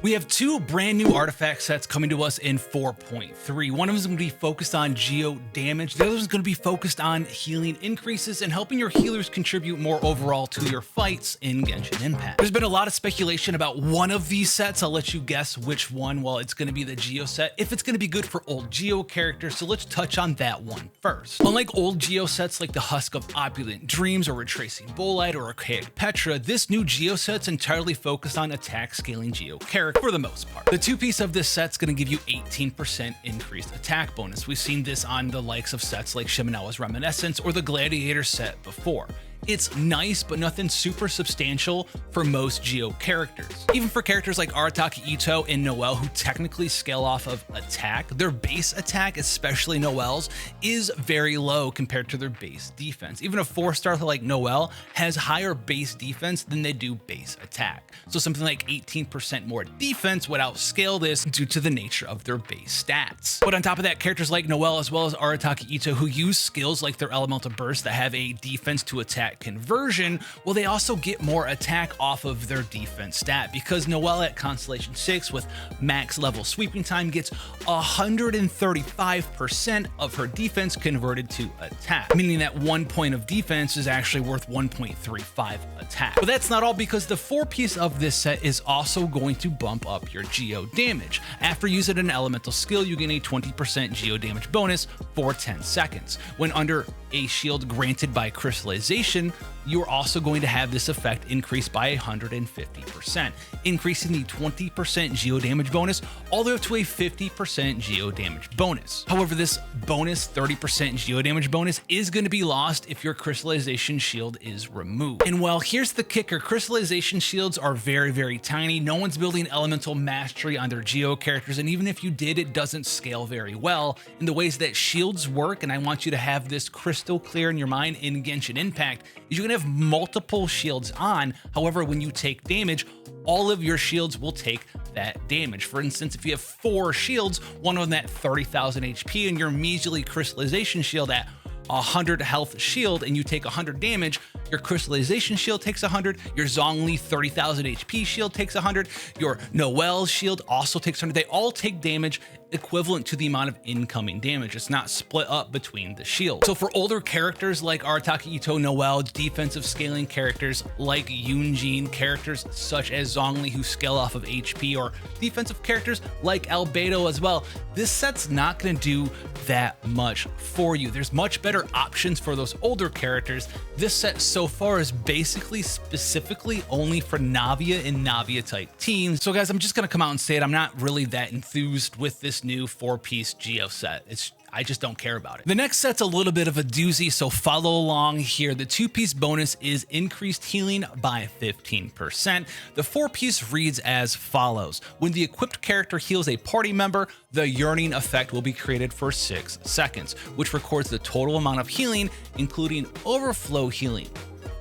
We have two brand new artifact sets coming to us in 4.3. One of them is going to be focused on geo damage. The other is going to be focused on healing increases and helping your healers contribute more overall to your fights in Genshin Impact. There's been a lot of speculation about one of these sets. I'll let you guess which one. Well, it's going to be the geo set, if it's going to be good for old geo characters. So let's touch on that one first. Unlike old geo sets like the Husk of Opulent Dreams or Retracing Bolide or Archaic Petra, this new geo set's entirely focused on attack scaling geo characters for the most part. The two piece of this set's going to give you 18% increased attack bonus. We've seen this on the likes of sets like Shimenawa's Reminiscence or the Gladiator set before. It's nice, but nothing super substantial for most geo characters. Even for characters like Arataki Itto and Noelle, who technically scale off of attack, their base attack, especially Noelle's, is very low compared to their base defense. Even a 4-star like Noelle has higher base defense than they do base attack. So something like 18% more defense would outscale this due to the nature of their base stats. But on top of that, characters like Noelle as well as Arataki Itto, who use skills like their Elemental Burst that have a defense to attack conversion, well, they also get more attack off of their defense stat, because Noelle at Constellation 6 with max level sweeping time gets 135% of her defense converted to attack, meaning that 1 point of defense is actually worth 1.35 attack. But that's not all, because the 4-piece of this set is also going to bump up your geo damage. After using an elemental skill, you gain a 20% geo damage bonus for 10 seconds. When under a shield granted by crystallization, you're also going to have this effect increase by 150%, increasing the 20% geo damage bonus all the way up to a 50% geo damage bonus. However, this bonus 30% geo damage bonus is going to be lost if your crystallization shield is removed. And well, here's the kicker. Crystallization shields are very, very tiny. No one's building elemental mastery on their geo characters, and even if you did, it doesn't scale very well. In the ways that shields work, and I want you to have this crystal clear in your mind in Genshin Impact, is you can have multiple shields on. However, when you take damage, all of your shields will take that damage. For instance, if you have 4 shields, one of them at 30,000 HP and your measly crystallization shield at 100 health shield, and you take 100 damage, your crystallization shield takes 100, your Zhongli 30,000 HP shield takes 100, your Noelle shield also takes 100. They all take damage equivalent to the amount of incoming damage. It's not split up between the shields. So for older characters like Arataki Itto, Noelle, defensive scaling characters like Yunjin, characters such as Zhongli who scale off of HP, or defensive characters like Albedo as well, this set's not going to do that much for you. There's much better options for those older characters. This set so far is basically specifically only for Navia and Navia type teams. So guys, I'm just going to come out and say it. I'm not really that enthused with this new 4-piece geo set. I just don't care about it. The next set's a little bit of a doozy, so follow along here. The 2-piece bonus is increased healing by 15%. The 4-piece reads as follows. When the equipped character heals a party member, the yearning effect will be created for 6 seconds, which records the total amount of healing, including overflow healing.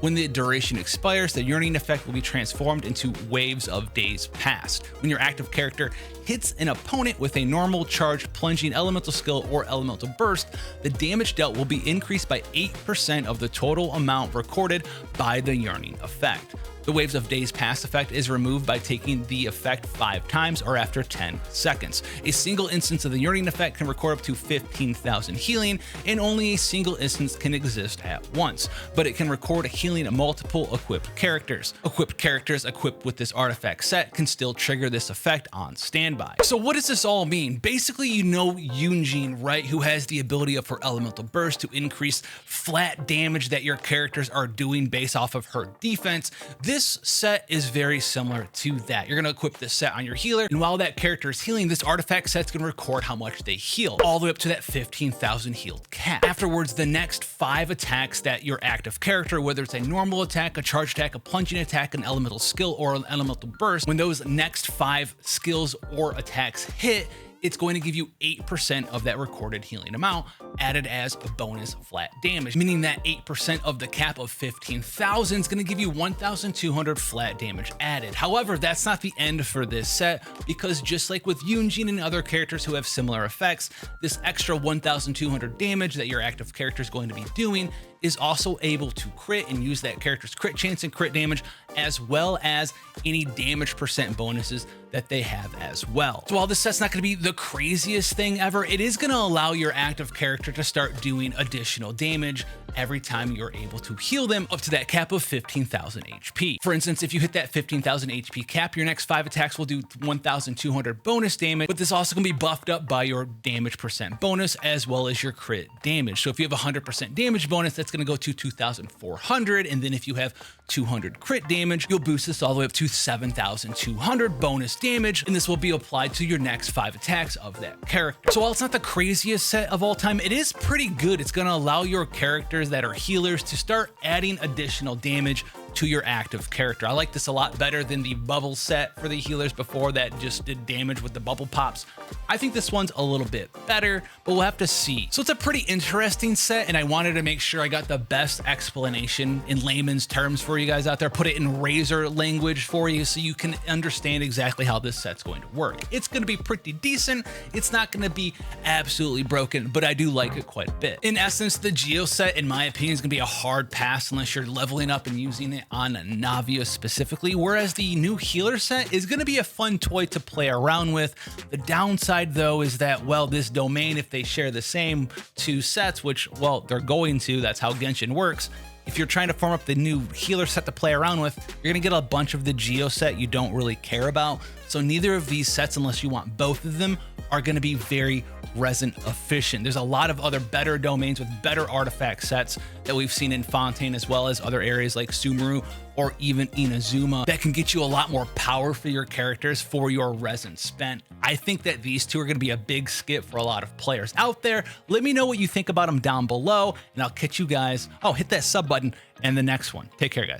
When the duration expires, the yearning effect will be transformed into waves of days past. When your active character hits an opponent with a normal charged plunging elemental skill or elemental burst, the damage dealt will be increased by 8% of the total amount recorded by the yearning effect. The Waves of Days Past effect is removed by taking the effect 5 times or after 10 seconds. A single instance of the yearning effect can record up to 15,000 healing, and only a single instance can exist at once, but it can record healing multiple equipped characters. Equipped characters equipped with this artifact set can still trigger this effect on standby. So what does this all mean? Basically, you know Yunjin, right, who has the ability of her elemental burst to increase flat damage that your characters are doing based off of her defense. This set is very similar to that. You're going to equip this set on your healer, and while that character is healing, this artifact set's going to record how much they heal, all the way up to that 15,000 healed cap. Afterwards, the next 5 attacks that your active character, whether it's a normal attack, a charge attack, a plunging attack, an elemental skill, or an elemental burst, when those next 5 skills or attacks hit, it's going to give you 8% of that recorded healing amount added as a bonus flat damage, meaning that 8% of the cap of 15,000 is going to give you 1,200 flat damage added. However, that's not the end for this set, because just like with Yunjin and other characters who have similar effects, this extra 1,200 damage that your active character is going to be doing is also able to crit and use that character's crit chance and crit damage, as well as any damage percent bonuses that they have as well. So while this set's not going to be the craziest thing ever, it is going to allow your active character to start doing additional damage every time you're able to heal them up to that cap of 15,000 HP. For instance, if you hit that 15,000 HP cap, your next 5 attacks will do 1,200 bonus damage, but this is also going to be buffed up by your damage percent bonus as well as your crit damage. So if you have 100% damage bonus, that's going to go to 2,400, and then if you have 200 crit damage, you'll boost this all the way up to 7,200 bonus damage, and this will be applied to your next 5 attacks of that character. So while it's not the craziest set of all time, it is pretty good. It's going to allow your characters that are healers to start adding additional damage to your active character. I like this a lot better than the bubble set for the healers before that just did damage with the bubble pops. I think this one's a little bit better, but we'll have to see. So it's a pretty interesting set, and I wanted to make sure I got the best explanation in layman's terms for you guys out there, put it in Razor language for you so you can understand exactly how this set's going to work. It's going to be pretty decent. It's not going to be absolutely broken, but I do like it quite a bit. In essence, the Geo set, in my opinion, is going to be a hard pass unless you're leveling up and using it on Navia specifically, whereas the new healer set is going to be a fun toy to play around with. The downside though is that, well, this domain, if they share the same 2 sets, which, well, they're going to, that's how Genshin works. If you're trying to form up the new healer set to play around with, you're going to get a bunch of the Geo set you don't really care about. So neither of these sets, unless you want both of them, are going to be very resin efficient. There's a lot of other better domains with better artifact sets that we've seen in Fontaine, as well as other areas like Sumeru or even Inazuma, that can get you a lot more power for your characters for your resin spent. I think that these two are going to be a big skip for a lot of players out there. Let me know what you think about them down below, and I'll catch you guys. Oh, hit that sub button and the next one. Take care, guys.